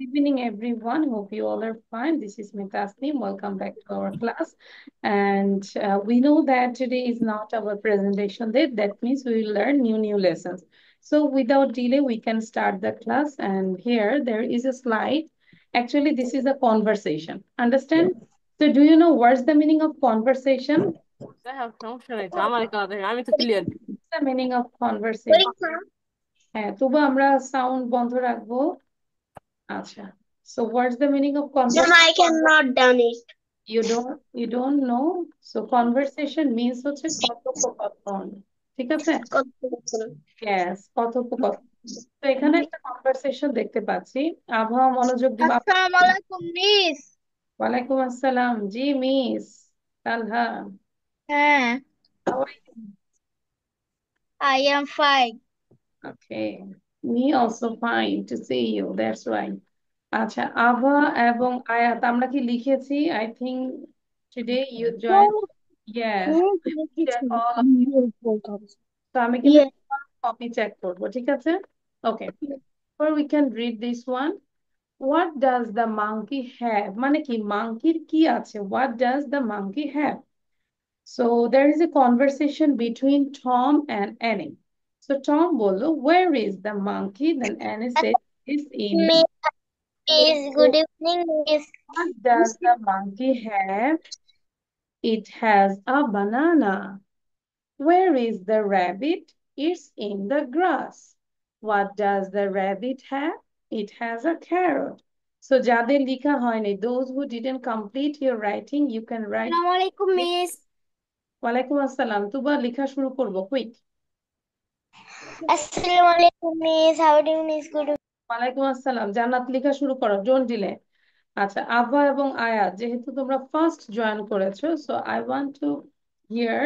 Good evening, everyone. Hope you all are fine. This is Mitasnim. Welcome back to our class. And we know that today is not our presentation day. That means we will learn new lessons. So without delay, we can start the class. And here there is a slide. Actually, this is a conversation. Understand? So do you know what's the meaning of conversation? সমস্যা নাই তো আমার একা দেখে আমি তো clear The meaning of conversation. হ্যাঁ, তবু আমরা সাউন্ড বন্ধ রাখবো। আচ্ছা। So what's the meaning of Then conversation? I cannot done it. You don't know? So conversation means হচ্ছে কথোপকথন। ঠিক আছে? Yes, কথোপকথন। তো এখানে একটা কনভারসেশন দেখতে পাচ্ছি। আবহাওয়া মনোযোগ দিব। Assalamualaikum, miss. ওয়ালাইকুম আসসালাম। জি মিস তালহা। হ্যাঁ, How are you? I am fine. Okay. Me also fine to see you. That's right. আচ্ছা, আভা এবং আয়াত আমরা কি লিখেছি? I think today you joined. Yes. Check all. তো আমি কিন্তু Yes. কপি চেক করবো, ঠিক আছে? ওকে, or we can read this one. What does the monkey have? মানে কি মাংকির কি আছে? What does the monkey have? So there is a conversation between Tom and Annie. So Tom বলল, where is the monkey? Then Annie said, is in the. Miss, good evening, miss. What does the monkey have? It has a banana. Where is the rabbit? It's in the grass. What does the rabbit have? It has a carrot. So যাদের লিখা হয়নি, those who didn't complete your writing, you can write. Assalamualaikum, miss. ওয়ালাইকুম আসসালাম। তুবা লেখা শুরু করবো, quick. Assalamualaikum, miss. How do you miss? Good ওয়ালাইকুম আসসালাম। জান্নাত লেখা শুরু করো, ডোন্ট ডিলে। আচ্ছা, আভা এবং আয়াত যেহেতু তোমরা ফার্স্ট জয়েন করেছো, so I want to here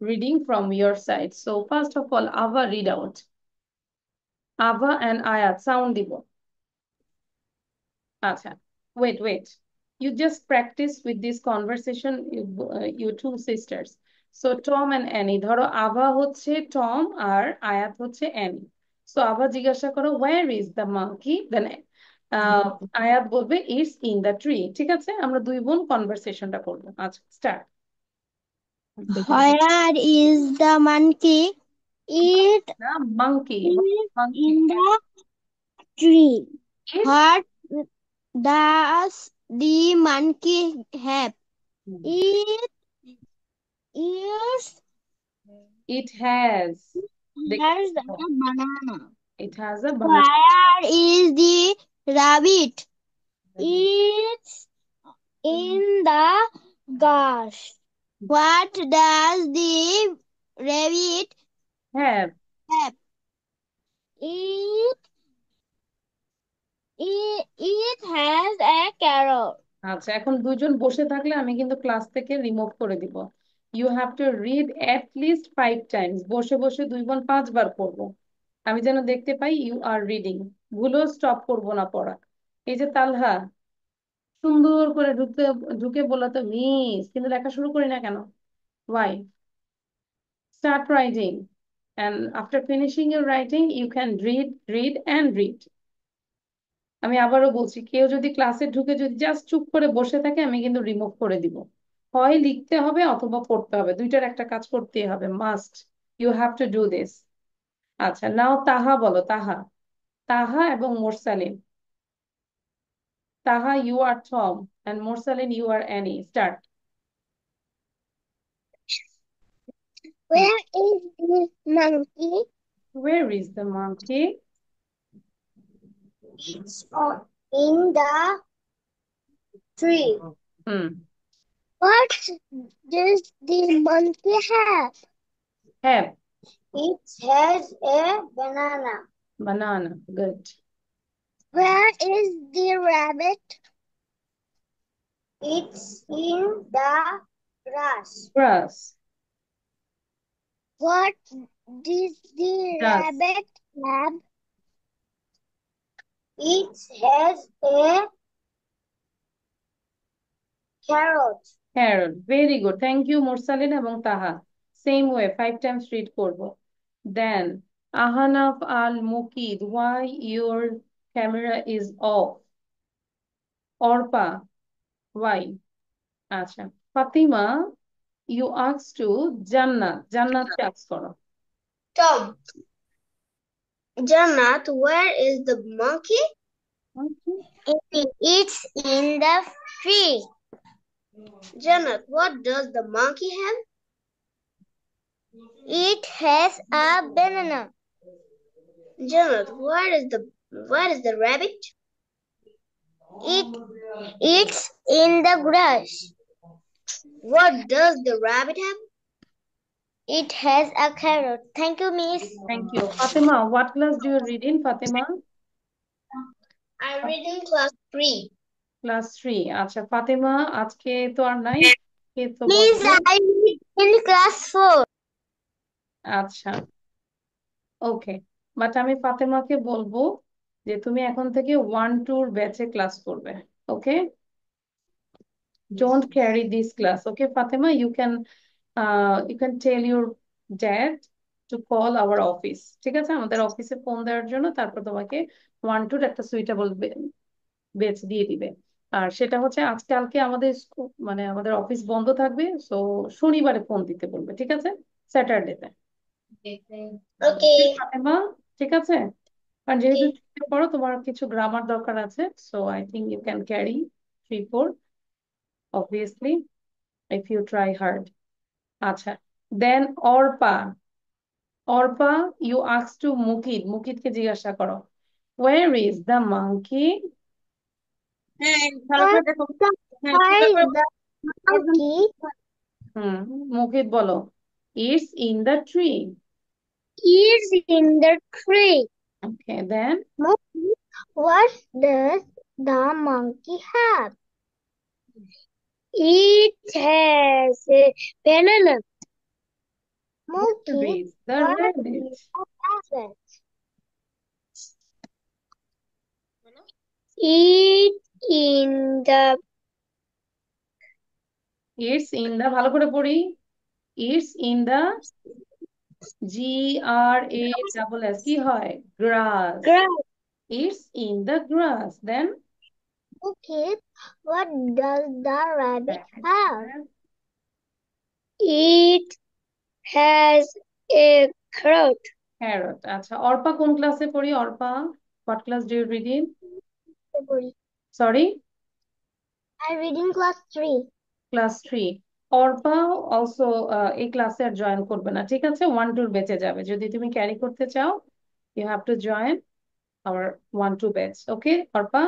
reading from your side. So first of all আভা রিড আউট। আভা এন্ড আয়াত সাউন্ড দিব। আচ্ছা, wait. You just practice with this conversation, you two sisters. So Tom and Annie, ধরো আভা হচ্ছে Tom আর আয়াত হচ্ছে অ্যানি। সো আভা জিজ্ঞাসা করো, where is the monkey? Then আয়াত বলবে it's in the tree। ঠিক আছে, আমরা দুই বোন কনভারসেশনটা করবো। আচ্ছা, start. Where is the monkey? It না, monkey is monkey in the tree. is. What does the monkey have? It is It has, has a banana. it has a banana. Where is the rabbit? It's in the grass. What does the rabbit have have? It it has a carrot. আচ্ছা, এখন দুজন বসে থাকলে আমি কিন্তু class থেকে remove করে দিব। You have to read at least 5 times. বসে বসে দুই বোন 5 বার পড়বো। আমি যেন দেখতে পাই ইউ আর রিডিং। ভুলেও স্টপ করবো না পড়া। এই যে তালহা সুন্দর করে ঢুকতে ঢুকে বললো তো মিস, কিন্তু লেখা শুরু করি না কেন? Why? Start writing, and after finishing your writing you can read and read. আমি আবারও বলছি, কেউ যদি ক্লাসে ঢুকে যদি জাস্ট চুপ করে বসে থাকে, আমি কিন্তু রিমুভ করে দিব। হয় লিখতে হবে অথবা পড়তে হবে, দুইটার একটা কাজ করতেই হবে, must. You have to do this. আচ্ছা, নাও তাহা বলো। তাহা, তাহা এবং Morsalin. Taha, you are Tom, and Morsalin, you are Annie. Start. Where is the monkey? Where is the monkey? It's in the tree. Hmm. What does the monkey have? Have. It has a banana. Banana. Good. Where is the rabbit? It's in the grass. Grass. What does the Grass. rabbit have? It has a carrot. Carrot. Very good. Thank you, Morsalin এবং তাহা। Same way, 5 times read করবো। Then, Ahanaf al Mukid, why your camera is off? Arpa, why? আচ্ছা, Fatima, you ask to জান্নাত, জান্নাতকে ask করো। Tom. Jannat, where is the monkey? It's in the tree. Jannat, what does the monkey have? It has a banana. Jannat, where is the rabbit? It it's in the grass. What does the rabbit have? It has a carrot. Thank you, Miss. Thank you. Fatima, what class do you read in, Fatima? I'm reading class 3. Class 3। আচ্ছা ফাতেমা, আজকে তো আর নাই, কে তো Miss, বললো। I read in class 4. আচ্ছা, ওকে, but আমি ফাতেমাকে বলবো যে তুমি এখন থেকে 1-2 ব্যাচে ক্লাস করবে। ওকে, don't carry this class. Okay, Fatima, you can tell your dad to call our office. ঠিক আছে, আমাদের অফিসে ফোন দেওয়ার জন্য, তারপর তোমাকে 1-2 একটা সুইটেবল বেচ দিয়ে দিবে। আর সেটা হচ্ছে আজকালকে আমাদের মানে আমাদের অফিস বন্ধ থাকবে, সো শনিবারে ফোন দিতে বলবে, ঠিক আছে, স্যাটারডেতে। Okay. ফাতেমা, ঠিক আছে, কারণ যেহেতু ছুটিতে পড়ো তোমার কিছু গ্রামার দরকার আছে, so I think you can carry 3-4 obviously if you try hard. আচ্ছা, then Arpa, Arpa, you ask to Mukit, মুকিতকে জিজ্ঞাসা করো, ওয়ার ইজ দ্য মাঙ্কি? হ্যাঁ ভালো করে দেখো। হ্যাঁ Where সুন্দর is করে the monkey? হুম, মুকিত বলো, it's in the tree. Is in the tree. Okay, then Monkey, what does the monkey have? It has a banana. Monkey, is the what rabbit? is a rabbit? It in the it's in the, ভালো করে পড়ি, it's in the GRASS, কি হয়, grass, grass. It's in the grass. Then Okay, what does the rabbit have? It has a carrot. Carrot. আচ্ছা, অর্পা কোন ক্লাসে পড়ি, Arpa, what class do you read in? Sorry, I'm reading class 3. Class 3। Arpa also এই ক্লাসে আর join করবে না, ঠিক আছে, 1-2 বেঁচে যাবে। যদি তুমি ক্যারি করতে চাও, you have to join our 1-2 batch. Okay Arpa,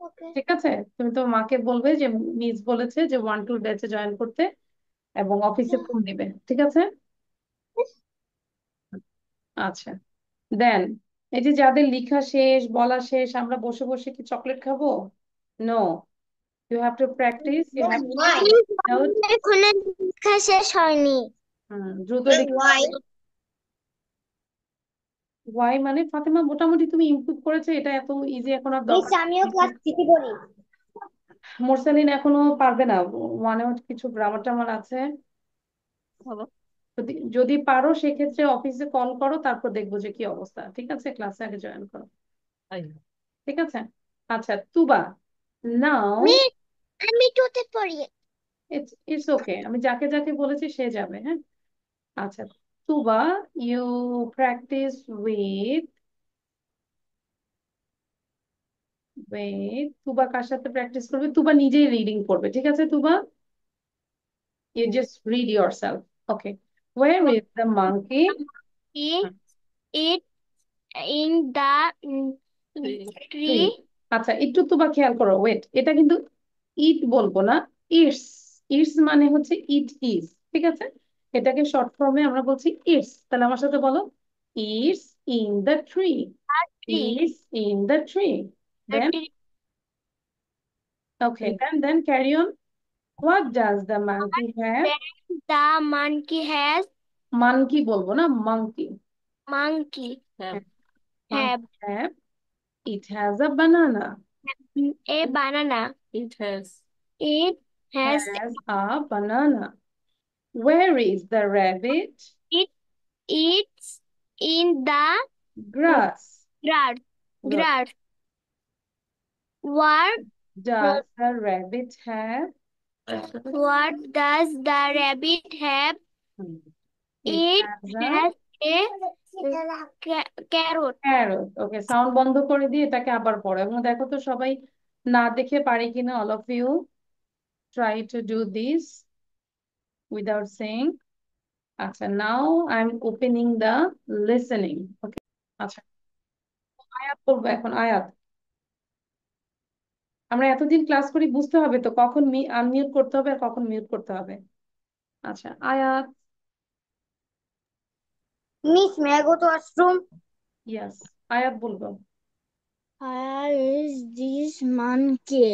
Okay. ঠিক আছে, তুমি তো মাকে বলবে যে মিস বলেছে যে 1-2 ব্যাচে জয়েন করতে, এবং অফিসে ফোন দিবে, ঠিক আছে। আচ্ছা, দেন এই যে যাদের লেখা শেষ, বলা শেষ, আমরা বসে বসে কি চকলেট খাবো? No, you have to practise, you have to Why? Note. এখনো লেখা শেষ হয়নি। দ্রুত লিখতে Why? হবে। ওয়াই মানে ফাতেমা, মোটামুটি তুমি ইমপ্রুভ করেছো, এটা এত ইজি এখন আর মিস, দরকার আমিও নেই। ক্লাস 3 পড়ি। মোরসালিন এখনো পারবে না, ওয়ানেও কিছু গ্রামার টামার আছে। ভালো। যদি যদি পারো সেক্ষেত্রে অফিসে কল করো, তারপর দেখবো যে কি অবস্থা, ঠিক আছে, ক্লাসে আগে জয়েন করো, তাই। ঠিক আছে। আচ্ছা তুবা, নাও মিস, আমি 2 তে পড়ি। ইটস ওকে, আমি যাকে যাকে বলেছি সে যাবে, হ্যাঁ। আচ্ছা তুবা, ইউ প্র্যাকটিস উইথ, তুবা কার সাথে প্র্যাকটিস করবে? তুবা নিজেই রিডিং করবে, ঠিক আছে তুবা, you just read yourself. Okay, where is the monkey? It it in the Tree. tree. আচ্ছা একটু তুবা খেয়াল করো, ওয়েট, এটা কিন্তু ইট বলবো না, ইটস, ইটস মানে হচ্ছে ইট ইজ, ঠিক আছে, এটাকে শর্ট ফর্মে আমরা বলছি ইটস। তাহলে আমার সাথে বলো, it's in the tree, Tree. It's in the tree. The then tree. Okay, then carry on, what does the monkey have? Then the monkey has monkey বলবো না, মাঙ্কি, monkey হ্যাঁ have have, it has a banana, a banana. It has It has has a banana. Where is the rabbit? it eats in the Grass. grass. Good. Grass. What Does the rabbit have? What does the rabbit have? Hmm. It has has a carrot. carrot. Okay, sound বন্ধ করে দিয়ে এটাকে আবার পড়ো এবং দেখো তো সবাই না দেখে পারে কিনা। All of you try to do this without saying. আচ্ছা, now I am opening the listening. Okay, আচ্ছা, আয়াত বলবো এখন। আয়াত, আমরা এতদিন ক্লাস করি, বুঝতে হবে তো কখন আনমিউট করতে হবে আর কখন মিউট করতে হবে। আচ্ছা আয়াত। Miss, may I go to washroom? ইয়াস, আয়াত বলবো। Where is this monkey?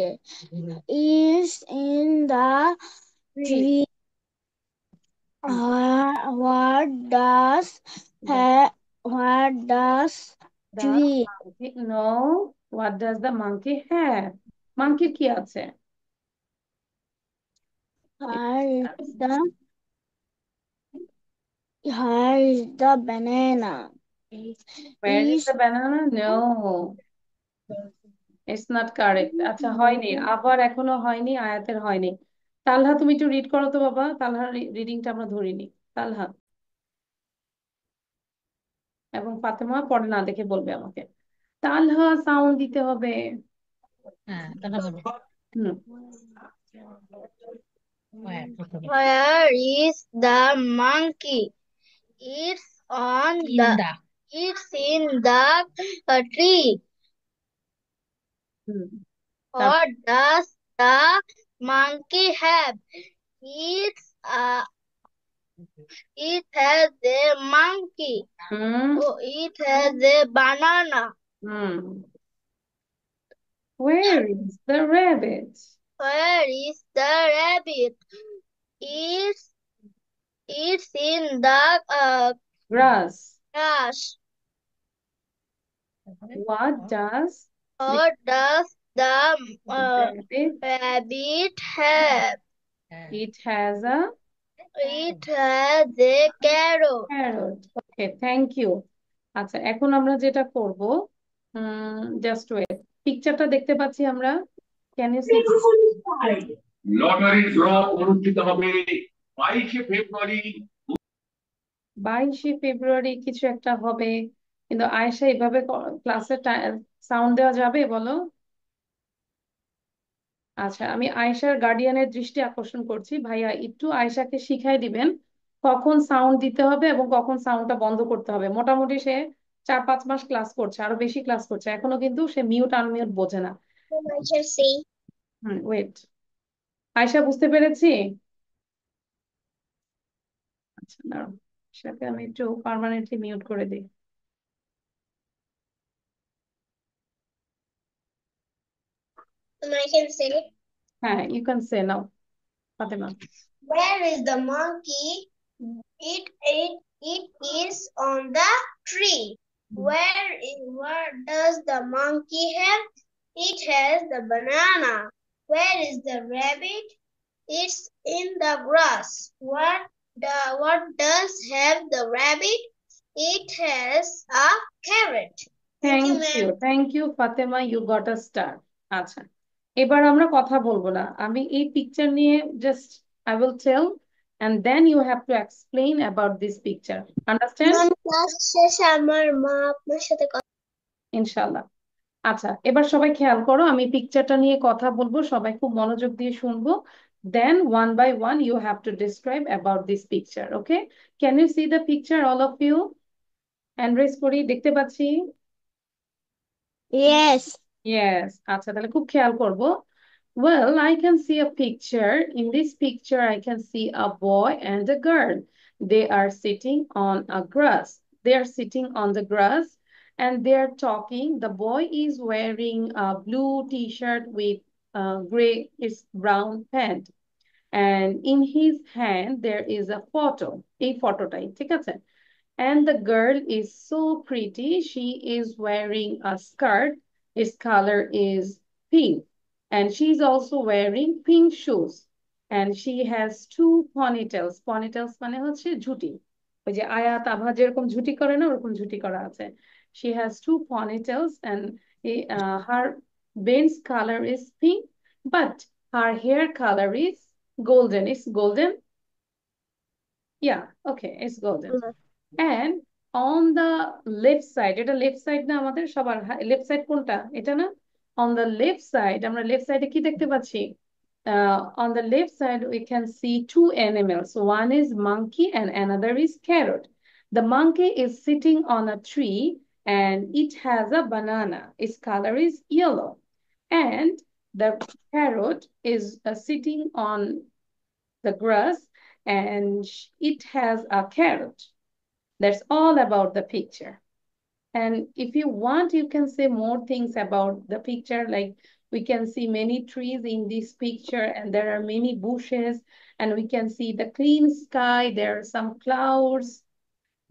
Is in the tree. What does what does the tree? Monkey, no, what does the monkey have? মাংকির কি আছে? Where is the banana? Where is Is the banana? No, it's not correct. আচ্ছা, হয়নি, আবার এখনো হয়নি, আয়াতের হয়নি। তালহা, তুমি একটু রিড করো তো বাবা, তালহার রিডিংটা আমরা ধরিনি। তালহা এবং ফাতেমা পরে না দেখে বলবে আমাকে। তালহা, সাউন্ড দিতে হবে। হ্যাঁ, তাহলে বলো। হুম। Where is the monkey? It's on the. Inda It's in the tree. Hmm. What does the monkey have? It's it has a monkey. Hmm. Oh, it has a banana. Hmm. Where is the rabbit? Where is the rabbit? It's it's in the Grass. grass. What does the What does the rabbit? rabbit have? It has a It has a carrot. carrot. Okay, thank you. আচ্ছা, এখন আমরা যেটা করব, just wait, পিকচারটা দেখতে পাচ্ছি আমরা। Can you see? Lottery draw অনুষ্ঠিত হবে 22শে ফেব্রুয়ারি। 22শে ফেব্রুয়ারি কিছু একটা হবে, কিন্তু আয়েশা এভাবে ক্লাসে সাউন্ড দেওয়া যাবে বলো? আচ্ছা, আমি আয়েশার গার্ডিয়ানের দৃষ্টি আকর্ষণ করছি, ভাইয়া একটু আয়েশাকে শিখাই দিবেন কখন সাউন্ড দিতে হবে এবং কখন সাউন্ডটা বন্ধ করতে হবে। মোটামুটি সে 4-5 মাস ক্লাস করছে, আরো বেশি ক্লাস করছে, এখনো কিন্তু সে মিউট আনমিউট বোঝে না। ওয়েট, আয়েশা বুঝতে পেরেছি। আচ্ছা দাঁড়াও, সেটাকে আমি একটু পার্মানেন্টলি মিউট করে দিই। I can say, হ্যাঁ, you can say now Fatema. where is the monkey? It is on the tree. What does the monkey have? It has the banana. Where is the rabbit? It's in the grass. What does have the rabbit? It has a carrot. Thank you, ma'am. Thank you Fatema, you got a star. আচ্ছা, এবার আমরা কথা বলবো না, আমি এই picture নিয়ে just I will tell and then you have to explain about this picture. Understand? Ma'am, class শেষে আমার মা আপনার সাথে কথা ইনশাল্লাহ। আচ্ছা, এবার সবাই খেয়াল করো, আমি পিকচারটা নিয়ে কথা বলবো, সবাই খুব মনোযোগ দিয়ে শুনবো। Then one by one you have to describe about this picture. Okay, can you see the picture, all of you? Hand raise করি, দেখতে পাচ্ছি? Yes. Yes, আচ্ছা তাহলে খুব খেয়াল করব। Well, I can see a picture. In this picture, I can see a boy and a girl. They are sitting on a grass. They are sitting on the grass and they are talking. The boy is wearing a blue t-shirt with gray is brown pant. And in his hand, there is a photo. A photo type, ঠিক আছে? And the girl is so pretty. She is wearing a skirt. Its color is pink. And she's also wearing pink shoes. And she has two ponytails. Ponytails মানে হচ্ছে ঝুটি। ওই যে আয়াত আভা যেরকম ঝুটি করে না, ওরকম ঝুটি করা আছে। She has two ponytails and her Ben's color is pink, but her hair color is golden. It's golden. Yeah, okay, it's golden. And on the left side, এটা লেফট সাইড না আমাদের সবার, লেফট সাইড কোনটা, এটা না? On the left side, আমরা left সাইডে কি দেখতে পাচ্ছি? On the left side we can see two animals. One is monkey and another is carrot. The monkey is sitting on a tree and it has a banana. Its color is yellow. And the carrot is sitting on the grass and it has a carrot. That's all about the picture. And if you want, you can say more things about the picture. Like we can see many trees in this picture and there are many bushes and we can see the clean sky. There are some clouds.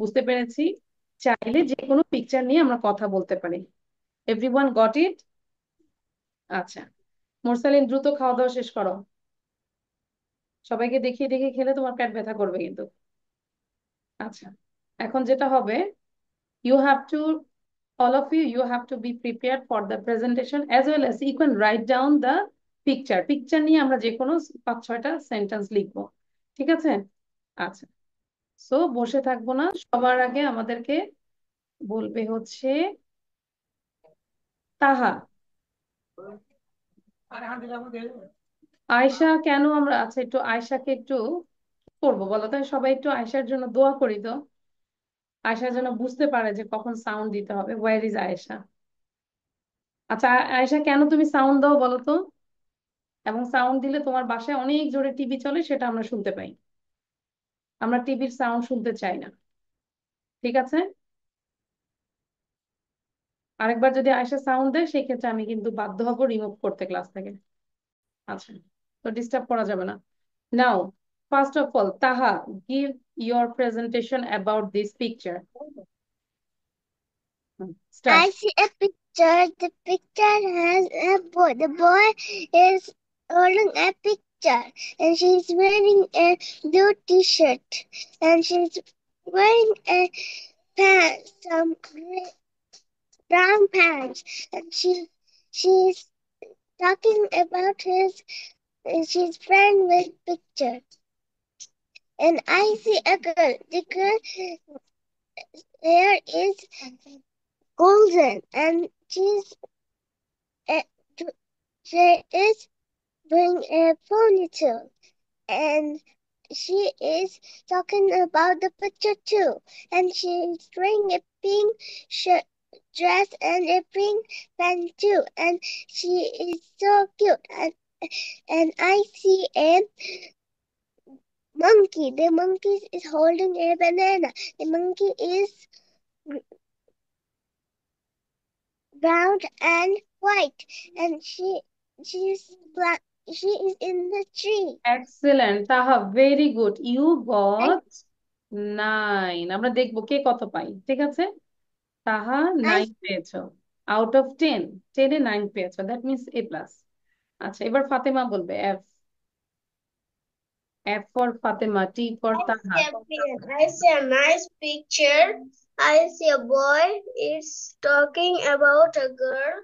বুঝতে পেরেছি? চাইলে যে কোনো picture নিয়ে আমরা কথা বলতে পারি। Everyone got it? আচ্ছা, মোরসালিন দ্রুত খাওয়া দাওয়া শেষ করো। সবাইকে দেখিয়ে দেখিয়ে খেলে তোমার পেট ব্যথা করবে কিন্তু। আচ্ছা, এখন যেটা হবে, you have to, all of you, you have to be prepared for the presentation as well as you can write down the picture. Picture নিয়ে আমরা যে কোনো 5-6টা সেন্টেন্স লিখবো, ঠিক আছে? আচ্ছা, সো বসে থাকবো না, সবার আগে আমাদেরকে বলবে হচ্ছে তাহা। আয়শা কেন আমরা, আচ্ছা একটু আয়শাকে একটু কি করবো বলো তো, সবাই একটু আয়শার জন্য দোয়া করি তো, আয়শা যেন বুঝতে পারে যে কখন সাউন্ড দিতে হবে। Where is Ayesha? আচ্ছা আয়েশা, কেন তুমি সাউন্ড দাও বলো তো? এবং সাউন্ড দিলে তোমার বাসায় অনেক জোরে টিভি চলে, সেটা আমরা শুনতে পাই। আমরা টিভির সাউন্ড শুনতে চাই না, ঠিক আছে? আরেকবার যদি আয়েশা সাউন্ড দেয় সেই ক্ষেত্রে আমি কিন্তু বাধ্য হবো রিমুভ করতে ক্লাস থেকে। আচ্ছা, তো ডিস্টার্ব করা যাবে না। নাও, ফার্স্ট অফ অল তাহা, give your presentation about this picture. Start. I see a picture. The picture has a boy. The boy is holding a picture and she's wearing a blue t-shirt and she's wearing a pants, some brown pants, and she's talking about she's friend with picture. And I see a girl. The girl hair is golden and uh, she is wearing a ponytail and she is talking about the picture too. And she is wearing a pink shirt, dress and a pink pant too. And she is so cute. And I see a monkey. The monkey is holding a banana. The monkey is brown and white. And she's black. She is in the tree. Excellent তাহা, very good, you got 9। আমরা দেখবো কে কত পাই, ঠিক আছে? তাহা I 9 পেয়েছো out of 10। 10-এ 9 পেয়েছো, that means a plus. আচ্ছা, এবার ফাতেমা বলবে। F, F for Fatema, T for তাহা। I see a nice picture. I see a boy is talking about a girl.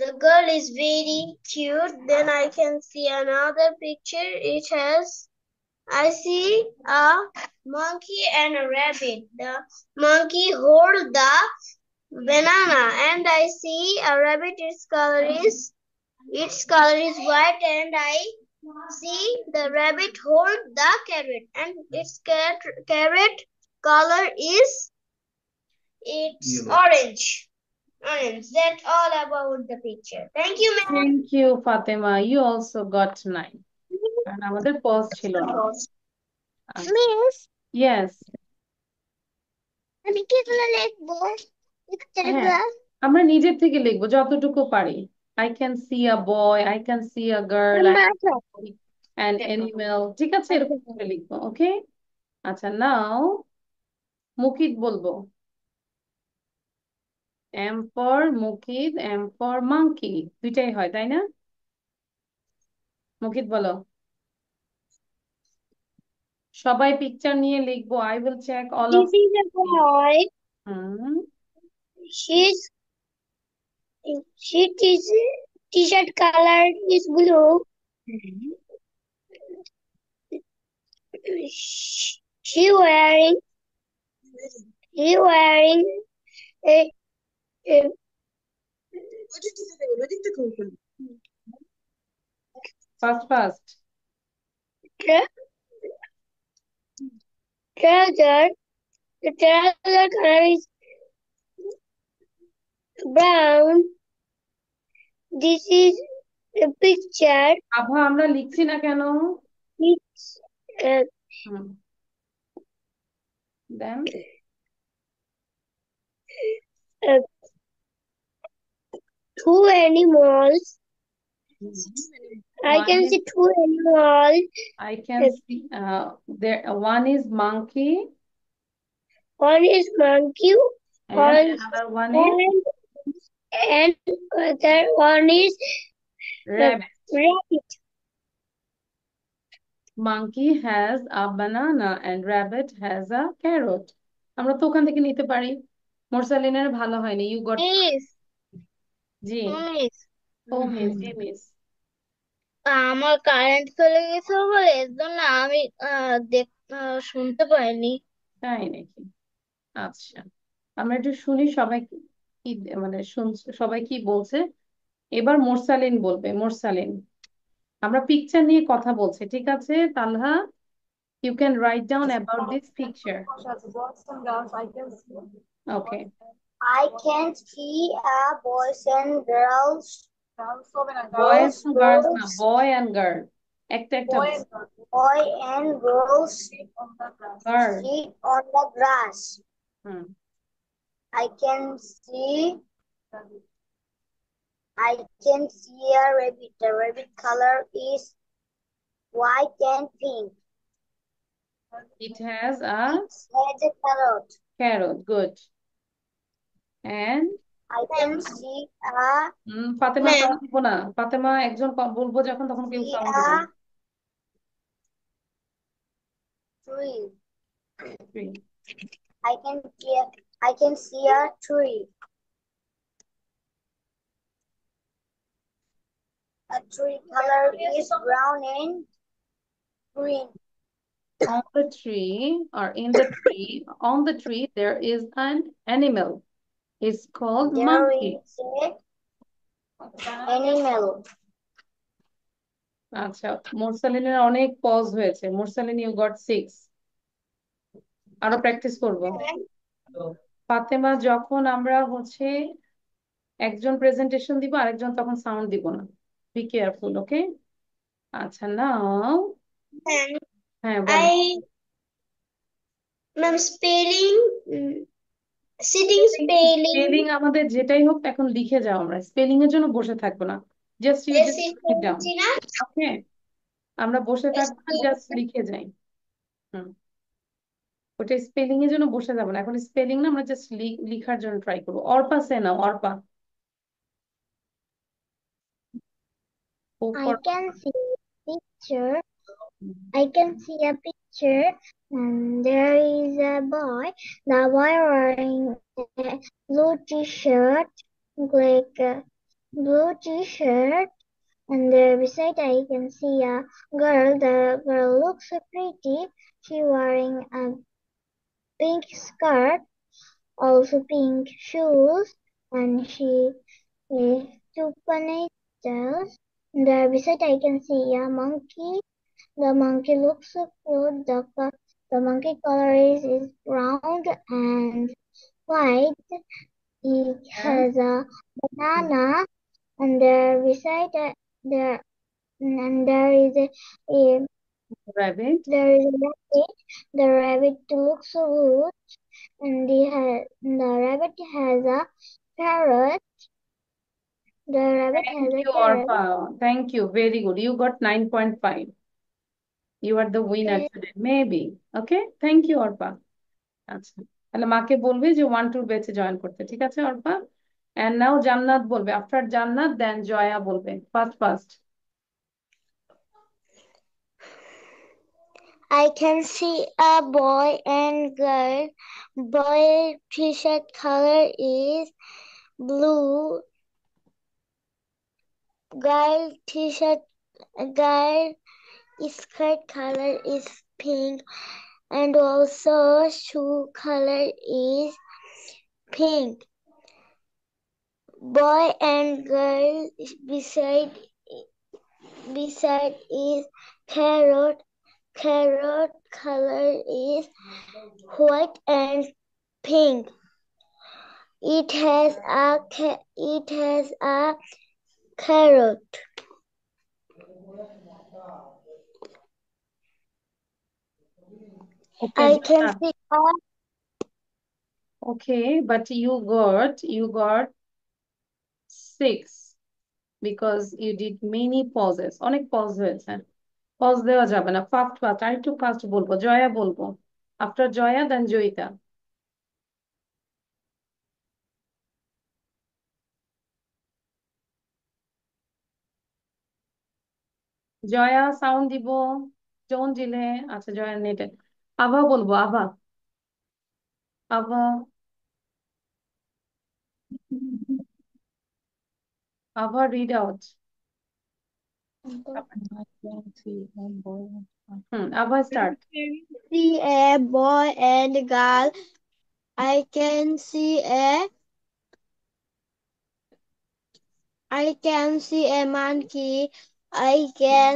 The girl is very cute. Then I can see another picture. It has, I see a monkey and a rabbit. The monkey hold the banana and I see a rabbit. Its color is white and I see the rabbit hold the carrot and its carrot color is orange. Orange. That's all about the picture. Thank you, ma'am. Thank you Fatema, you also got 9, কারণ আমাদের pause ছিল না। Miss, yes, আমি কিগুলো লিখবো পিকচারগুলো? আমরা নিজের থেকে লিখবো যতটুকু পারি। I can C a boy, I can C a girl, an animal, ঠিক আছে? এরকম করে লিখবো, ওকে? আচ্ছা, নাও মুকিত বলবো। M for Mukit, M for monkey, দুইটাই হয় তাই না? মুকিত বলো। সবাই পিকচার নিয়ে লিখবো। I will check all of. This is a boy. Hmm, She's she is T-shirt color is blue. Mhm. She wearing a, a Fast. tr- trouser. The trouser color is brown. This is a picture. আভা আমরা লিখছি না কেন? It's uh, hmm. Then uh, two animals. I one can is see two animals. I can see there one is monkey One is monkey. and One another one is and other one is rabbit. rabbit. Monkey has a banana and rabbit has a carrot. আমরা তো ওখান থেকে নিতে পারি। মোরসালিনের ভালো হয়নি। You got miss ji. Miss ও miss ji miss. আমার কারেন্ট চলে গেছে বলে এর জন্য আমি শুনতে পাইনি। তাই নাকি? আচ্ছা, আমরা একটু শুনি সবাই কি মানে সবাই কি বলছে। এবার মোরসালিন বলবে। মোরসালিন, আমরা পিকচার নিয়ে কথা বলছি, ঠিক আছে তালহা? You can write down about this picture. Okay. I can see boys and girls. Boys and girls না, Girls, boy and girl। একটা একটা boy and girls girl। sit on the grass. Hmm. I can see a rabbit. The rabbit color is white and pink. It has a It has a carrot. carrot. Good. And I can see Fatema ma'am, sound দিব না। ফাতেমা একজন বলবো যখন তখন কেউ see sound দিবে না। tree. Three. I can see a tree. A tree color is brown and green. On the tree or in the tree, on the tree there is an animal. It's called There monkey. is an animal. আচ্ছা, মোরসালিনের অনেক pause হয়েছে। Morsalin you got 6। আরো practice করব। ফাতেমা, যখন আমরা একজন presentation দিব আরেকজন তখন সাউন্ড দিব না। বি কেয়ারফুল, ওকে? আচ্ছা, নাও And হ্যাঁ বলো। ma'am, sitting spelling. স্পেলিং আমাদের যেটাই হোক এখন লিখে যাও। আমরা স্পেলিং এর জন্য বসে থাকবো না, just you just write down. Okay, আমরা বসে থাকবো না, জাস্ট লিখে যাই। হুম, ওটা স্পেলিং এর জন্য বসে যাবো না এখন। স্পেলিং না, আমরা জাস্ট লিখার জন্য ট্রাই করবো। অর্পা সে নাও, Arpa. I can see a picture. I can see a picture, and there is a boy. The boy wearing a blue t-shirt, like a blue t-shirt, and beside I can see a girl. The girl looks so pretty. She wearing a pink skirt, also pink shoes, and she is two ponytails. There beside I can see a monkey. The monkey looks so cute. The monkey color is brown and white. It has a banana, and there beside there and there is a rabbit. there is a rabbit. The rabbit looks so good, and the rabbit has a carrot. The rabbit has Thank a you, carrot. Orpa. Thank you. Very good. You got 9.5. You are the winner today. Maybe. Okay. Thank you, Orpa. আচ্ছা, তাহলে মাকে বলবে যে 1-2 ব্যাচে join করতে, ঠিক আছে Arpa? And নাও জান্নাত বলবে। আফটার জান্নাত দেন জয়া বলবে। First. I can see a boy and girl. Boy t-shirt color is blue Girl t-shirt, girl skirt color is pink, and also shoe color is pink. Boy and girl beside is carrot. Carrot color is white and pink. It has a carrot. Okay, I can see a okay, but you got 6 because you did many pauses. অনেক pause হয়েছে। Pause দেওয়া যাবে না। Fast fast আর একটু fast বলবো। জয়া বলবো। After Jaya দেন Joyita. Jaya sound দিব। জন দিলে আচ্ছা জয়া নেটে। আভা বলবো আভা। আভা আভা রিড আউট। আভা start. see a boy and girl. I can see a monkey. I can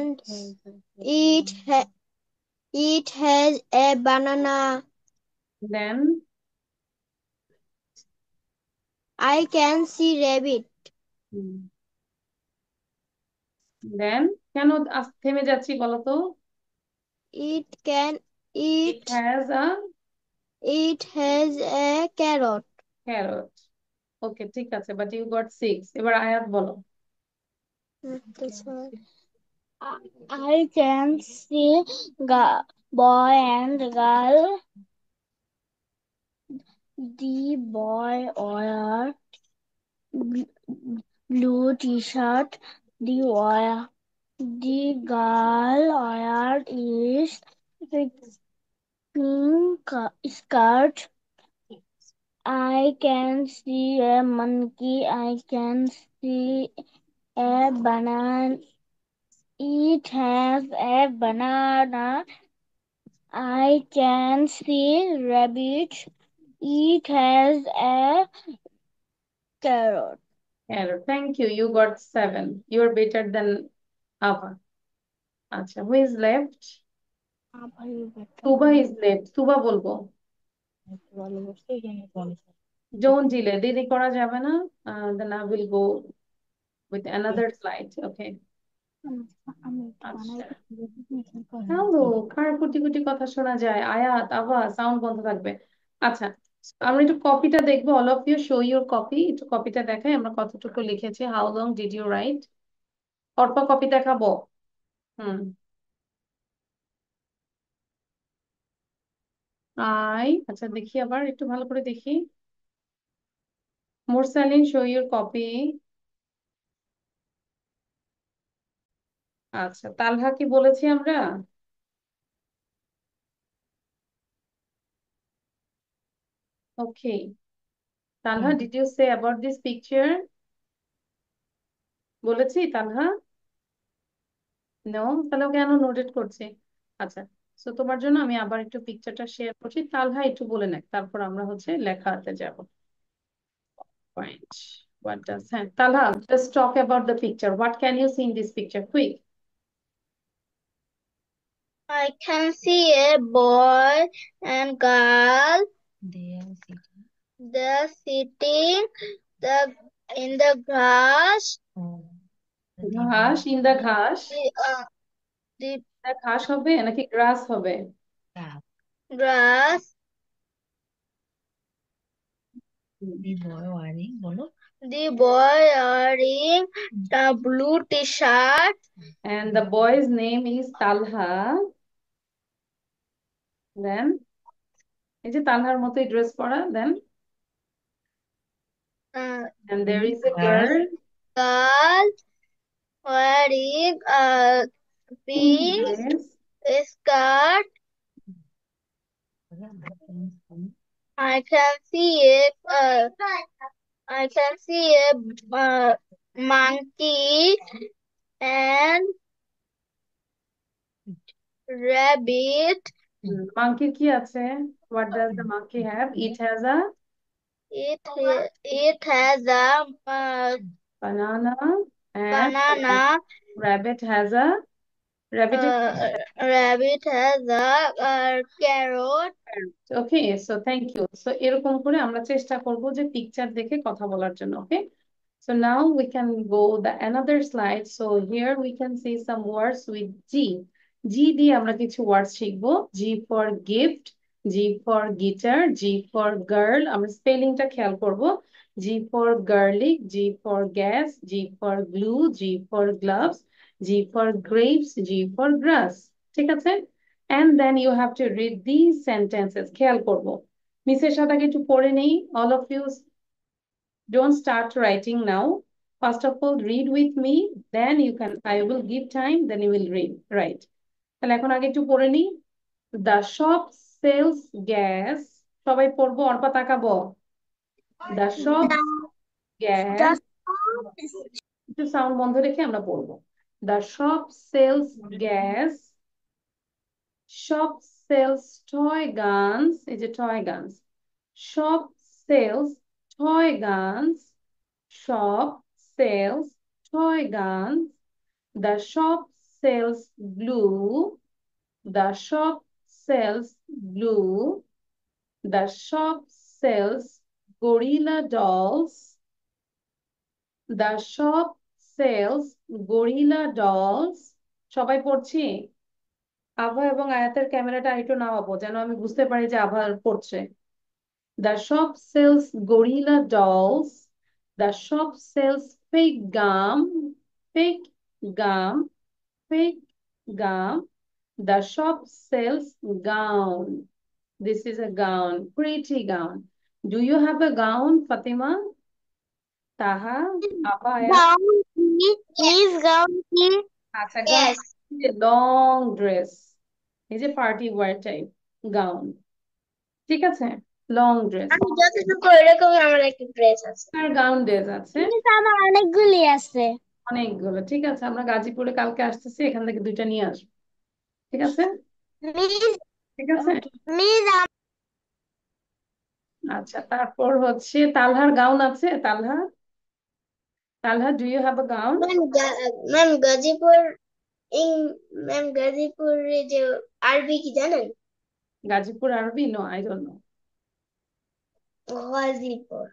it has a banana. Then I can see rabbit. Then কেন থেমে যাচ্ছি বলো তো? It can it it has a it has a carrot. Carrot. Okay ঠিক আছে, but you got 6। এবার আয়াত বলো। This one. I can see boy and girl. The boy wear blue t-shirt. The girl wear is pink skirt. I can see a monkey. I can see a banana. It has a banana. I can see rabbit. It has a carrot. Carrot. Thank you, you got 7। You are better than Abha. আচ্ছা, who is left? Tuba is left. Tuba বলবো। Don't delay, দেরি করা যাবে না। Then I will go with another slide. Okay আচ্ছা, hello, কার কোটি কোটি কথা শোনা যায়? আয়াত আভা সাউন্ড বন্ধ থাকবে। আচ্ছা, আমরা একটু কপিটা দেখবো। All of you show your copy. একটু কপিটা দেখাই আমরা কতটুকু লিখেছি। How long did you write? অল্প কপি দেখাবো। হুম। আচ্ছা দেখি, আবার একটু ভালো করে দেখি। Morsalin show your copy. আচ্ছা, তালহা কি বলেছি আমরা? Okay, Talha did you say about this picture? বলেছি তালহা? নো, তাহলে কেন নোটেড করছি? আচ্ছা, তো তোমার জন্য আমি আবার একটু পিকচারটা শেয়ার করছি। তালহা একটু বলে নেক, তারপর আমরা হচ্ছে লেখাতে যাব। পয়েন্ট হোয়াট ডাজ, হ্যাঁ Talha, just talk about the picture. What can you see in this picture, quick? I can see a boy and girl. They're sitting the in the grass. ঘাস, ইন দা ঘাস। The ঘাস হবে নাকি গ্রাস হবে? grass. The boy wearing the blue t-shirt. And the boy's name is Talha. Then এই যে তালহার মতোই dress পরা। দেন Uh, and there is a girl girl wearing a pink pink dress. skirt. I can see it. I can see a monkey and rabbit. Monkey কি আছে? What does the monkey have? It has a It has a banana, and banana. rabbit has a rabbit is Rabbit has a carrot. Okay, so thank you. So এরকম করে আমরা চেষ্টা করব যে picture দেখে কথা বলার জন্য। ওকে, so now we can go the another slide. So here we can see some words with G. G দিয়ে আমরা কিছু ওয়ার্ড শিখবো। G for gift, G for guitar, G for girl। আমরা স্পেলিংটা খেয়াল করব। G for garlic, G for gas, G for glue, G for gloves, G for grapes, G for grass। ঠিক আছে? And then you have to read these sentences. খেয়াল করব। মিসের সাথে আগে একটু পড়ে নেই। All of you don't start writing now. First of all, read with me. Then you can, I will give time, then you will read. Right. তাহলে এখন আগে একটু পড়ে নিই। The shop sells gas. সবাই পড়বো, অর্পা তাকাবো। The shop gas। একটু সাউন্ড বন্ধ রেখে আমরা পড়বো। The shop sells gas. Shop sells toy guns. এই যে toy guns. Shop sells toy guns. Shop sells toy guns. The shop sells glue. The shop sells glue. The shop sells gorilla dolls. The shop sells gorilla dolls. সবাই পড়ছি? আভা এবং আয়াতের ক্যামেরাটা একটু নামাবো যেন আমি বুঝতে পারি যে আভা পড়ছে। The shop sells gorilla dolls. The shop sells fake gum. Fake gum. Fake gum. The shop sells gown. This is a gown, pretty gown. Do you have a gown, Fatima? Taha, Abba, Ayat? Gown. Please gown. আচ্ছা, gown, Yes. long dress. এই যে party wear type gown. ঠিক আছে, long dress. আমি যতটুকু এরকমই আমার একটা ড্রেস আছে। আর গাউন ড্রেস আছে কিন্তু আমার অনেকগুলি আছে। অনেকগুলো। ঠিক আছে, আমরা গাজীপুরে কালকে আসতেছি, এখান থেকে দুইটা নিয়ে আসবো। ঠিক আছে? মিস ঠিক আছে। মিস আচ্ছা, তারপর হচ্ছে তালহার গাউন আছে? Talha, Talha, do you have a gown? Ma'am Gazipur ma'am গাজীপুরে যে আরবি কি জানেন? গাজীপুর আরবি? No, I don't know. Gazipur.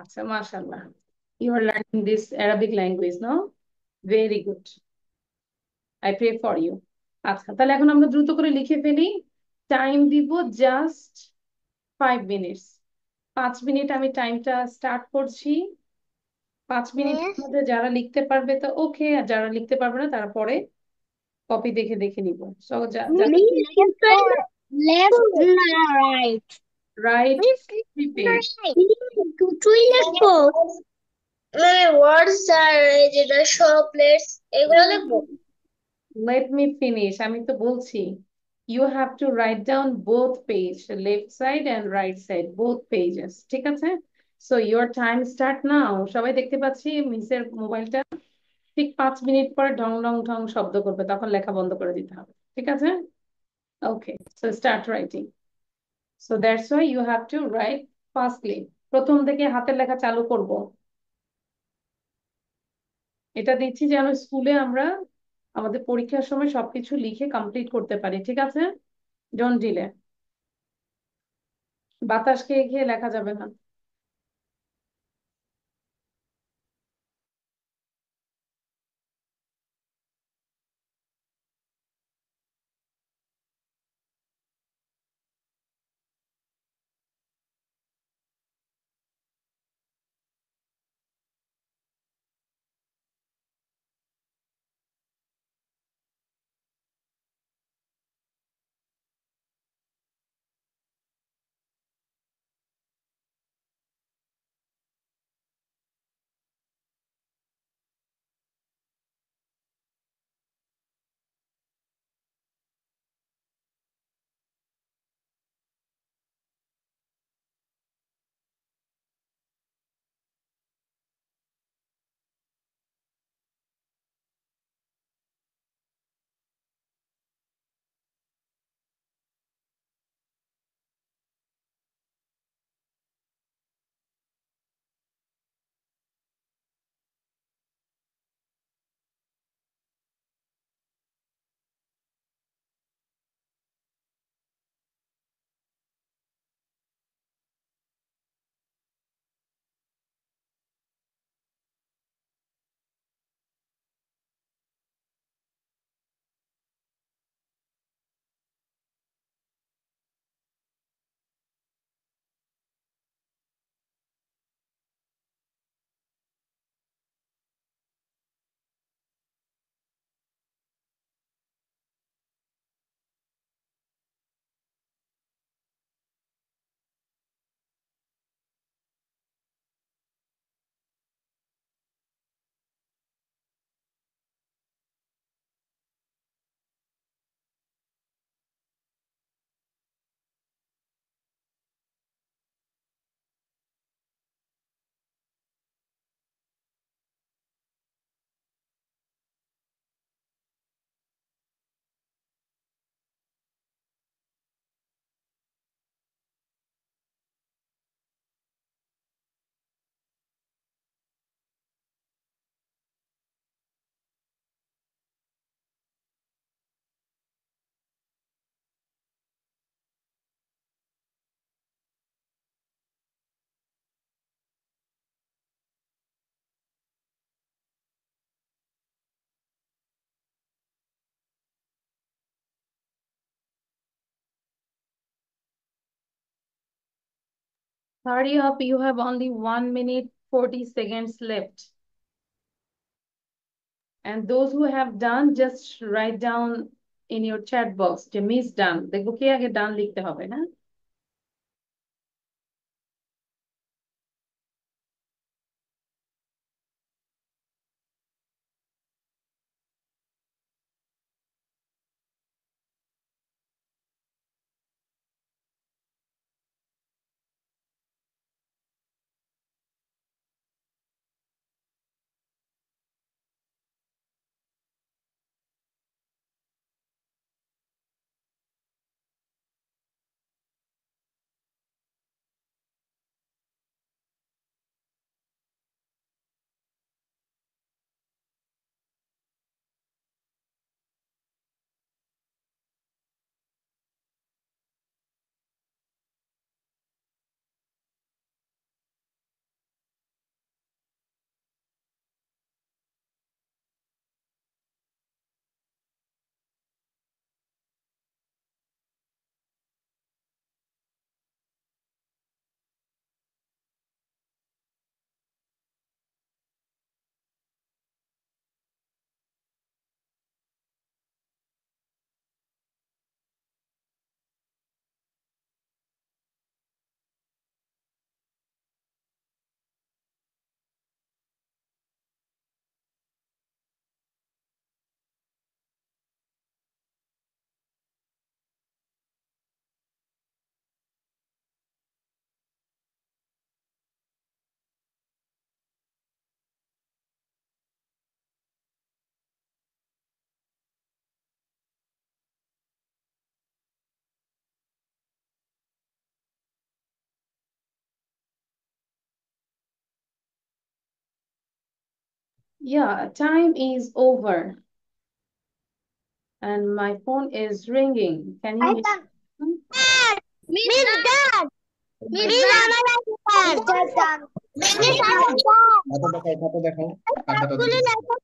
আচ্ছা, মাশাআল্লাহ, you are learning this Arabic language, no? Very good, I pray for you. আচ্ছা, তাহলে এখন আমরা দ্রুত করে লিখে ফেলি। টাইম দিব জাস্ট 5 মিনিটস। 5 মিনিট আমি টাইমটা স্টার্ট করছি। 5 মিনিটের মিস মধ্যে যারা লিখতে পারবে তো ওকে, আর যারা লিখতে পারবে না তারা পরে কপি দেখে দেখে নিব। সো যাদের লেফট না রাইট? Right miss page. দুটোই লিখবো? মানে ওয়ার্ডস আর এই যেটা শপ প্লেটস এগুলো লিখবো। লেট মি ফিনিশ, আমি তো বলছি। You have to write down both page, left side and right side, both pages. ঠিক আছে? So your time start now. সবাই দেখতে পাচ্ছি মিসের মোবাইলটা। ঠিক 5 মিনিট পরে ঢং ঢং ঢং শব্দ করবে, তখন লেখা বন্ধ করে দিতে হবে। ঠিক আছে? Okay, so start writing. So that's why you have to write fastly. প্রথম থেকে হাতের লেখা চালু করব। এটা দিচ্ছি যেন স্কুলে আমরা আমাদের পরীক্ষার সময় সবকিছু লিখে কমপ্লিট করতে পারি। ঠিক আছে? Don't delay. বাতাস খেয়ে খেয়ে লেখা যাবে না। Hurry up, you have only 1 minute 40 seconds left. And those who have done, just write down in your chat box যে মিস ডান, দেখবো কে আগে ডান লিখতে হবে, হ্যাঁ? Yeah, time is over and my phone is ringing. Can you I hear done. me? Miss done. Miss done. Miss done. Miss done. খাতা দেখাও কার খাতা সবগুলি দিয়েছে?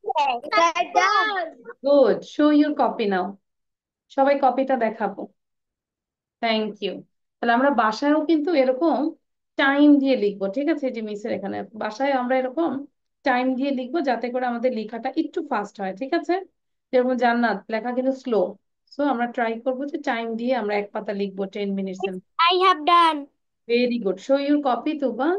লেখা done. Good. Show your copy now. সবাই কপিটা দেখাবো। Thank you. তাহলে আমরা বাসায়ও কিন্তু এরকম টাইম দিয়ে লিখবো, ঠিক আছে? যে মিসের এখানে বাসায় আমরা এরকম টাইম দিয়ে লিখবো যাতে করে আমাদের লেখাটা একটু ফাস্ট হয়, ঠিক আছে? যেরকম জান্নাত লেখা কিন্তু স্লো, সো আমরা ট্রাই করবো যে টাইম দিয়ে আমরা এক পাতা লিখবো 10 minutes. I have done. Very good. Show your copy Tuba.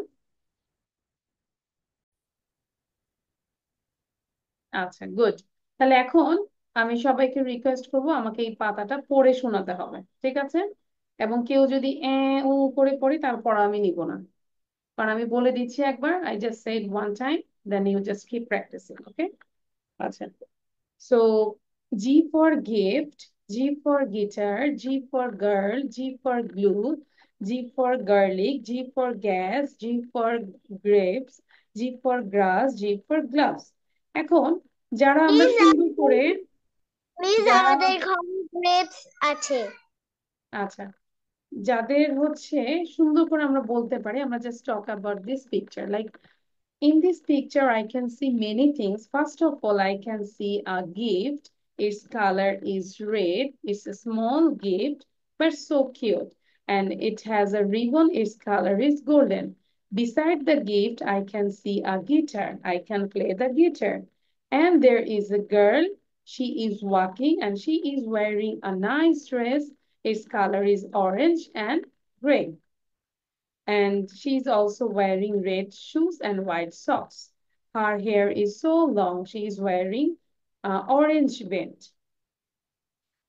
আচ্ছা, গুড। তাহলে এখন আমি সবাইকে রিকোয়েস্ট করবো আমাকে এই পাতাটা পড়ে শোনাতে হবে, ঠিক আছে? এবং কেউ যদি উ করে পড়ি তারপর আমি নিব না, কারণ আমি বলে দিচ্ছি একবার, I just said one time, then you just keep practicing, okay? আচ্ছা, so G for gift, G for guitar, G for girl, G for glue, G for garlic, G for gas, G for grapes, G for grass, G for gloves. এখন যারা আমরা সুন্দর করে Miss যারা আমাদের ঘরে grapes আছে। আচ্ছা, যাদের হচ্ছে সুন্দর করে আমরা বলতে পারি, আমরা just talk about this picture. Like in this picture, I can see many things. First of all, I can see a gift. Its color is red. It's a small gift, but so cute. And it has a ribbon. Its color is golden. Beside the gift, I can see a guitar. I can play the guitar. And there is a girl. She is walking and she is wearing a nice dress. Its color is orange and gray. And she's also wearing red shoes and white socks. Her hair is so long, she is wearing orange band.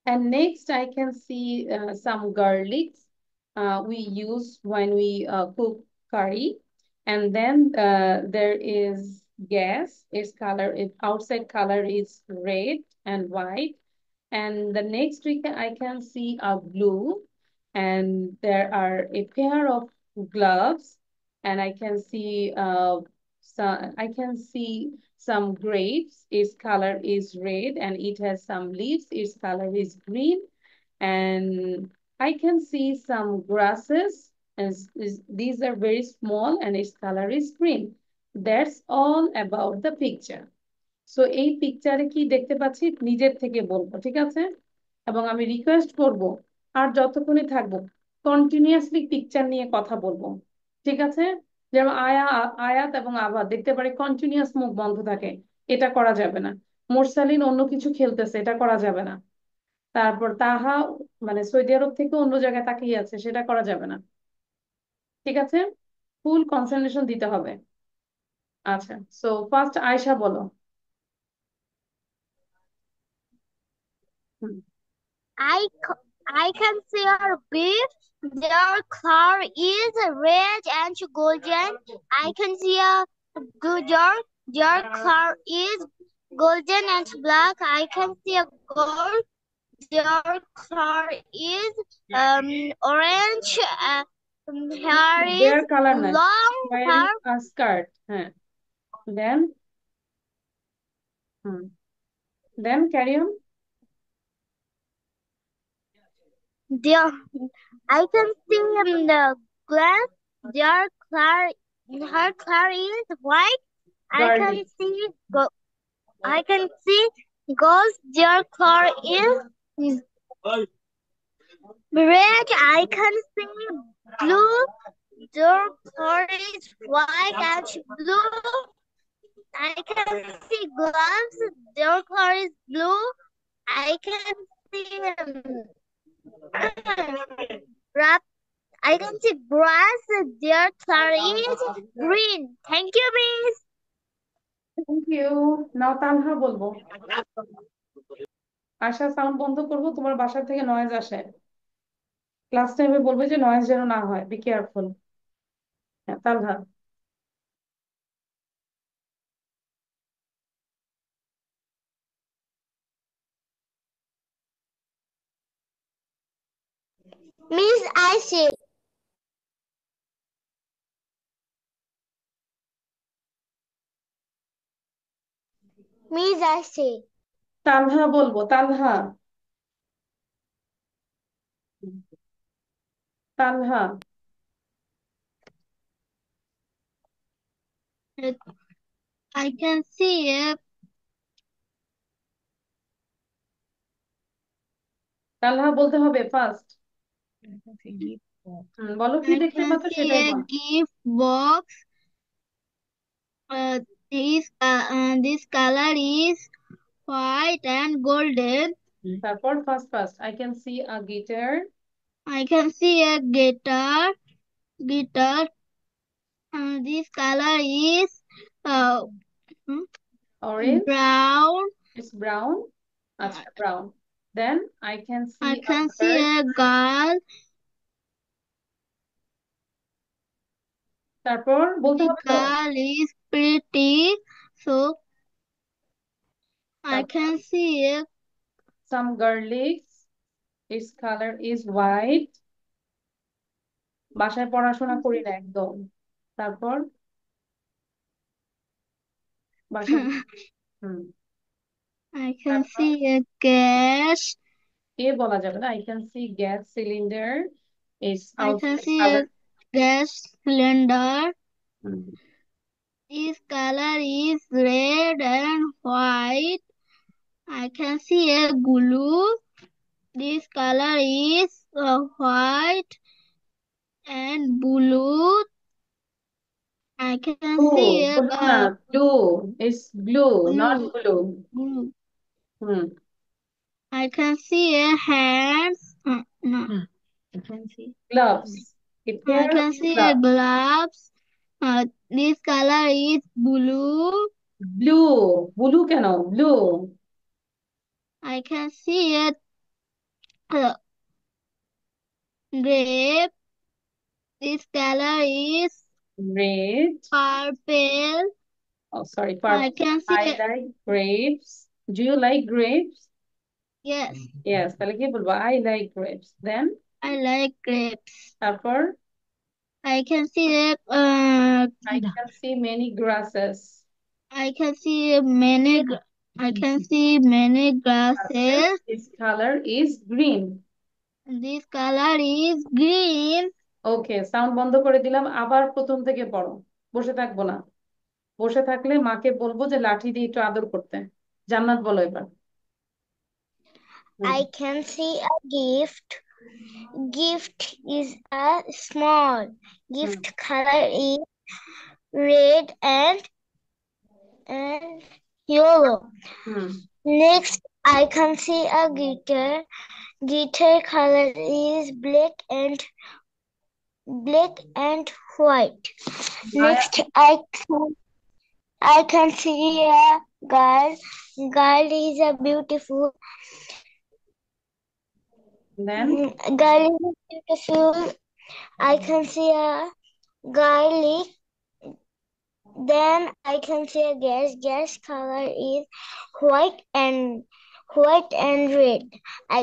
And next I can see some garlics we use when we cook curry. And then there is gas, its color, its outside color is red and white. And the next I can see a glue, and there are a pair of gloves, and I can see some grapes. Its color is red, and it has some leaves. Its color is green, and I can see some grasses, and these are very small, and its color is green. That's all about the picture. So এই পিকচারে কি দেখতে পাচ্ছি নিজের থেকে বলবো, ঠিক আছে? এবং আমি রিকোয়েস্ট করব আর যতক্ষণই থাকবো কন্টিনিউয়াসলি পিকচার নিয়ে কথা বলবো, ঠিক আছে। যেমন আয়াত এবং আবাদ দেখতে পারি কন্টিনিউয়াস মুখ বন্ধ থাকে, এটা করা যাবে না। মোরসালিন অন্য কিছু খেলতেছে, এটা করা যাবে না। তারপর তাহা মানে সৌদি আরব থেকে অন্য জায়গায় তাকিয়ে আছে, সেটা করা যাবে না। ঠিক আছে, ফুল কনসেন্ট্রেশন দিতে হবে। আচ্ছা, সো ফার্স্ট আয়শা বলো। হুম, I can see a beef. Their color is red and golden. I can see a their color is golden and black. I can see a goat. Their color is orange. Hair is there colour না, long wiring hair. আ skirt. হ্যাঁ, দেন, হুম, দেন carry on. Their I can see the glass. Their color her color is white. I garlic. can see I can see ghosts. Their color is red. I can see blue. Their color is white and blue. I can see gloves. Their color is blue. I can see grass. I can see grass. Their color is green. Thank you, Miss. Thank you. Now Tanha বলবো। Asha sound বন্ধ করবো, তোমার বাসা থেকে noise আসে। Class টাইমে বলবে যে নয়েজ যেন না হয়, বি কেয়ারফুল। হ্যাঁ, Tanha. Miss, I see. Miss, I see. Tanha বলবো, Tanha. Tanha. I can see it. Tanha বলতে হবে ফার্স্ট। বলো কি I দেখতে can পাচ্ছ see সেটাই a ball. gift box. This color is white and golden. তারপর first first I can C a guitar. I can see a guitar. Guitar. This color is uh, hmm, orange, brown. It's brown. আচ্ছা, brown. Then I can see I a can see girl. a girl. তারপর বলতে The হবে তো। girl is pretty. So I তারপর can see a some garlics, it's colour is white. বাসায় পড়াশোনা করি না একদম। তারপর বাসায়, হুম, I can তারপর see a gas. এ বলা যাবে না। I can C gas cylinder is I can outside see colour. a gas cylinder. Hmm, Its color is red and white. I can see a glue. This color is white and blue. I can blue, see a blue না, blue is blue, not glue. Blue. Glue. হুম, I can see a hands. No. I can see. Gloves, a I pair can of see a gloves. gloves. This color is blue. Blue, blue কেন blue? I can see a uh, grape. This color is red, purple. Oh sorry I purple. can see I a, like grapes. Do you like grapes? yes, yes, তাহলে কি বলবো? I like grapes. Then I like grapes. তারপর I can see a, I can see many grasses. I can see many, I can see many grasses. This colour is green. This color is green. Okay, sound বন্ধ করে দিলাম, আবার প্রথম থেকে পড়ো। বসে থাকবো না। বসে থাকলে মাকে বলবো যে লাঠি দিয়ে একটু আদর করতে। জান্নাত বলো এবার। হুম, I can see a gift. Gift is a small. Hmm. Gift color is red and yellow. Hmm. Next, I can see a guitar. Guitar color is black and white. Next, I can see a girl. Girl is a beautiful. Then Girl is beautiful. I can see a garlic. Then I can see a gas. Gas color is white and red. I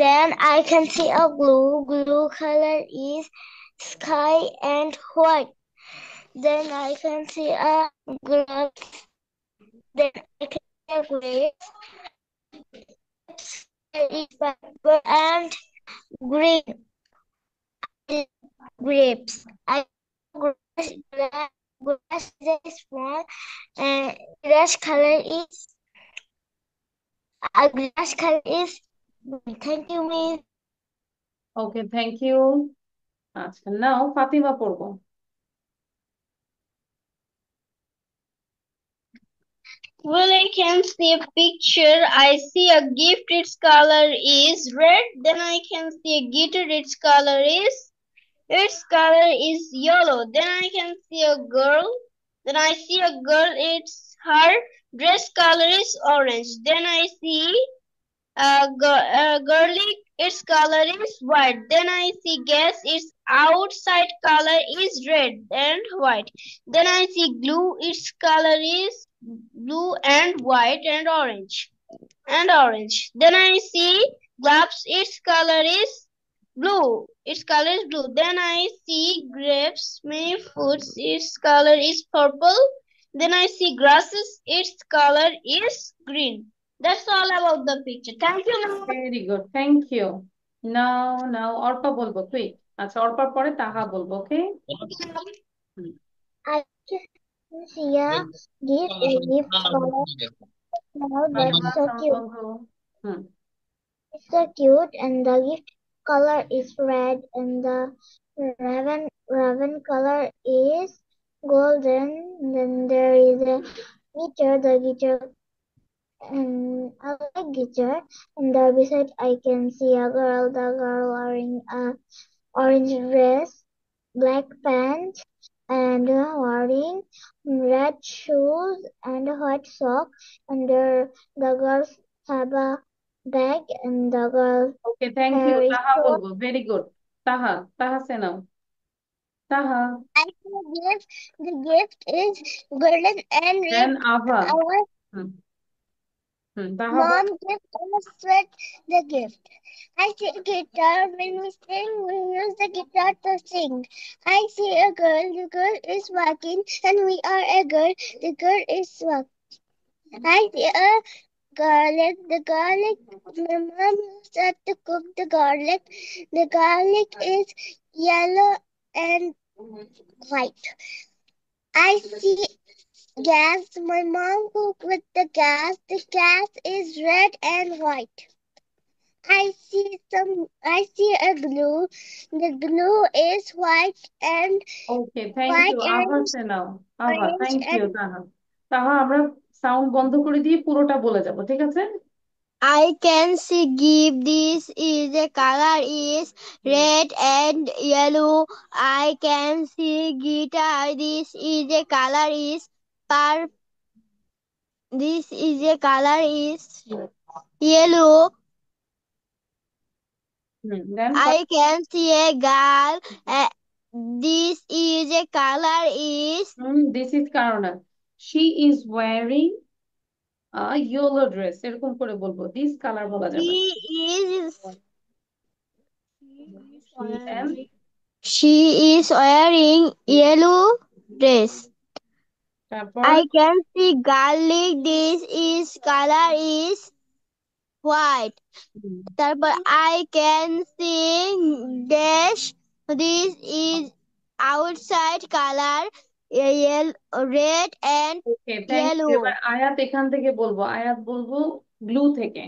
Then I can see a blue. Blue color is sky and white. Then I can see a grass. Then I can see a grape. Is purple and green. Grapes. I grass, grass, grass is small and grass color is grass color is green. Thank you, Miss. okay, thank you. আচ্ছা, নাও ফাতিমা পড়বো। Well, I can see a picture. I see a gift, its color is red. Then I can see a guitar, its color is yellow. Then I can see a girl. Then I see a girl, her dress color is orange. Then I see garlic, its color is white. Then I see gas, its outside color is red and white. Then I see glue, its color is blue and white and orange. Then I see gloves, its color is blue. Its color is blue. Then I see grapes, many fruits, its color is purple. Then I see grasses, its color is green. That's all about the picture. Thank you, ma'am. Very good, thank you. Now now Arpa বলবো, quick. আচ্ছা, অর্পার পরে তাহা বলবো, okay? I can see a gift color. Wow, that's so sound cute. বন্ধ। Hmm. It's so cute, and the gift color is red, and the raven color is golden. Then there is a guitar, the guitar, and I like guitar. And there beside I can see a girl, the girl wearing a orange dress, black pants, and wearing red shoes and a white sock. And the girls have a bag, and the girl okay, thank you. hair is Taha short. বলবো, very good. Taha, Taha সে নাও। তাহা। I see a gift. The gift is golden and then red. আভা। Our হুম। হুম, তাহা বল। mom gives us with the gift. I see a guitar. When we sing, we use the guitar to sing. I see a girl. The girl is walking, and we are a girl. The girl is walking. I see a garlic. The garlic. My mom said to cook the garlic. The garlic is yellow and white. I see gas. My mom cooked with the gas. The gas is red and white. I see a glue. The glue is white and okay, thank you. Abha say নাও। আভা, orange thank you. and তাহা। তাহা আমরা sound বন্ধ করে দিয়ে পুরোটা বলে যাব, ঠিক আছে? I can see give this is a color is red and yellow. I can see guitar. This is a color is pur. This is a color is yellow. Then I can see a girl. This is a color is this is কারণা। She is wearing yellow dress, এরকম করে বলবো, this colour বলা যাবে না। দেন she is wearing yellow dress. তারপর I can see garlic. This is color is white. তারপর I can see dash. This is outside color yellow, red and okay, thank you. yellow. এবার আয়াত এখান থেকে বলবো, আয়াত বলবো গ্লু থেকে।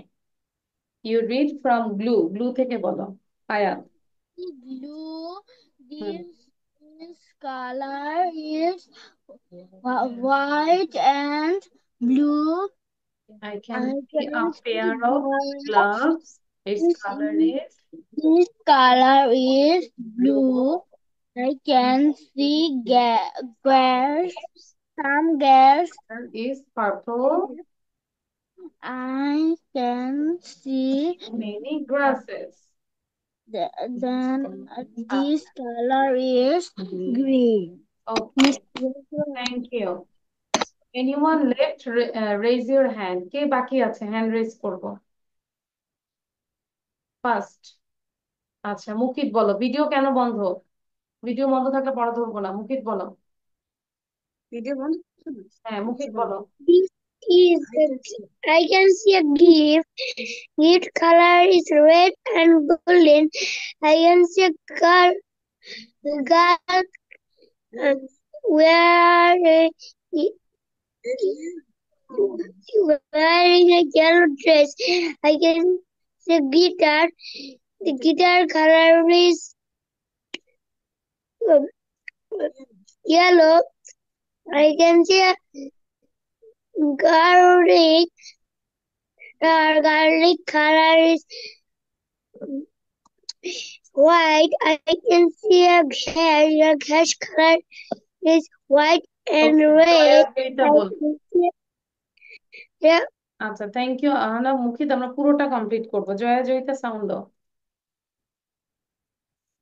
You read from glue. Glue থেকে বলো আয়াত। Blue. Hmm. This color is white and blue. I can I see a can see pair of grass. gloves. Its This, color is this color is blue. blue. I can see grass. Some grass. Color is purple. I can see Many grasses. then Ah, this color is green. okay. Thank you. Anyone left? Raise your hand. কে বাকি আছে? Hand raise করবো। First. আচ্ছা, মুকিত বলো। Video কেন বন্ধ? Video বন্ধ থাকলে পড়া ধরবো না। মুকিত বলো। Video বন্ধ? হ্যাঁ, মুকিত বলো। This is I can see a gift. Gift color is red and golden. I can see a girl wearing wearing a yellow dress. I can see a guitar. The guitar color is um, yellow. I can see a garlic. Garlic color is white. I can see a hash. The hash color is white and Okay, red. Jaya দুইটা I ball. can see yeah. আচ্ছা, thank you আহানা। Mukit আমরা পুরোটা complete করবো। Jaya Joyita sound দাও।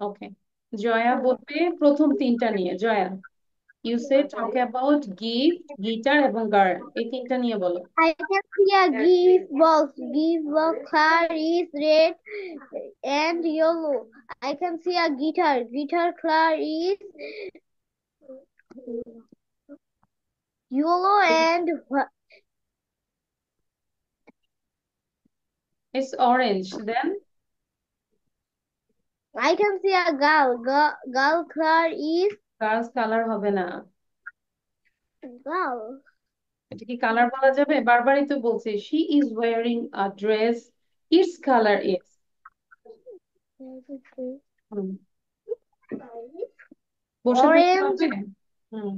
ওকে, জয়া বলবে প্রথম তিনটা নিয়ে। Joya, you say talk about gift, guitar এবং গার্ল, এই তিনটা নিয়ে বলো। I can see a gift box. Gift box color is red and yellow. I can see a guitar. Guitar color is yellow and It's orange. Then I can see a girl. Girl color is girls colour হবে না। girl. এটা কি colour বলা যাবে? বারবারই তো বলছে she is wearing a dress, its color is। হুম, বসে থাকতে Orange. হবে। হুম,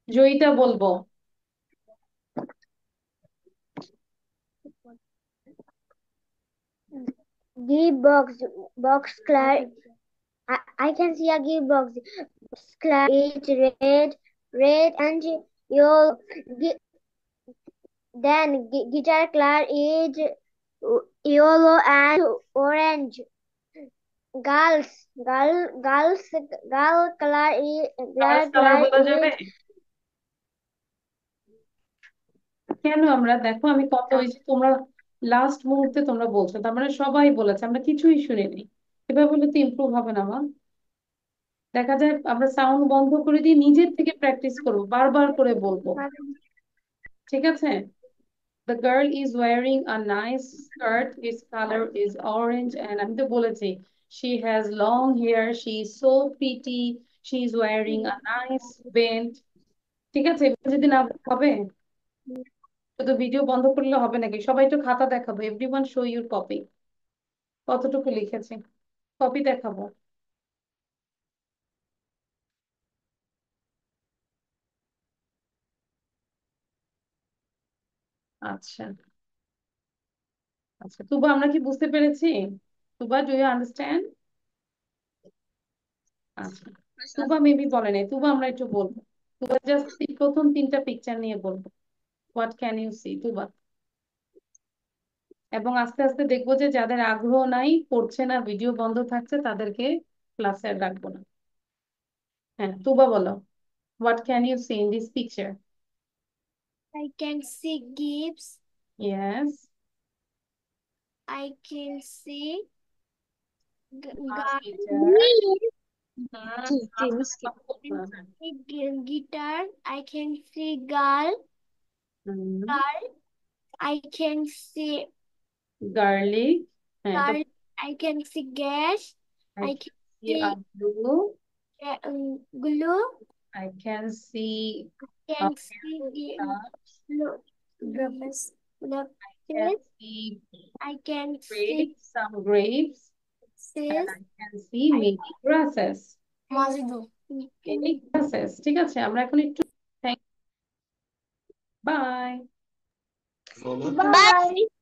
জয়িতা বলবো। Gift box color. I can see a gift box color is red and yellow. Then guitar color is yellow and orange. Girls girl girls colour বলা যাবে? is কেন? আমরা দেখো, আমি কত ওই যে তোমরা লাস্ট মুহূর্তে তোমরা বলছো, তার মানে সবাই বলেছে, আমরা কিছুই শুনিনি। এভাবে বলে তো ইমপ্রুভ হবে না মা। দেখা যায় আমরা সাউন্ড বন্ধ করে দিয়ে নিজের থেকে প্র্যাকটিস করবো, বারবার করে বলবো। ঠিক আছে? The girl is wearing a nice skirt. Its color is orange. And আমি তো বলেছি, she has long hair. She is so pretty. She is wearing a nice band. ঠিক আছে? এবার যদি না হবে, শুধু ভিডিও বন্ধ করলে হবে নাকি? সবাই তো খাতা দেখাবো। Everyone show your copy. কতটুকু লিখেছি? কপি দেখাবো। আচ্ছা আচ্ছা, তুবা আমরা কি বুঝতে পেরেছি? তুবা, ডু ইউ আন্ডারস্ট্যান্ড? আচ্ছা, তুবা মেবি বলে নাই। তুবা আমরা একটু বলবো। তুবা জাস্ট প্রথম তিনটা পিকচার নিয়ে বলবো। হোয়াট ক্যান ইউ সি, তুবা। এবং আস্তে আস্তে দেখবো যে যাদের আগ্রহ নাই, করছে না, ভিডিও বন্ধ থাকছে, তাদেরকে ক্লাসে আর রাখবো না। হ্যাঁ, তুবা বলো। What can you see in this picture? I can see gifts. Yes. I can see guitar. guitar. I can see girl. I can see garlic. হ্যাঁ, এটা girl. I can see gas. I I can can see see a blue. glue. I can see a Can see cup. glue. can see I can see grapes, some grapes, and I can see many grasses. Many grasses. ঠিক আছে, আমরা এখন একটু by. Bye.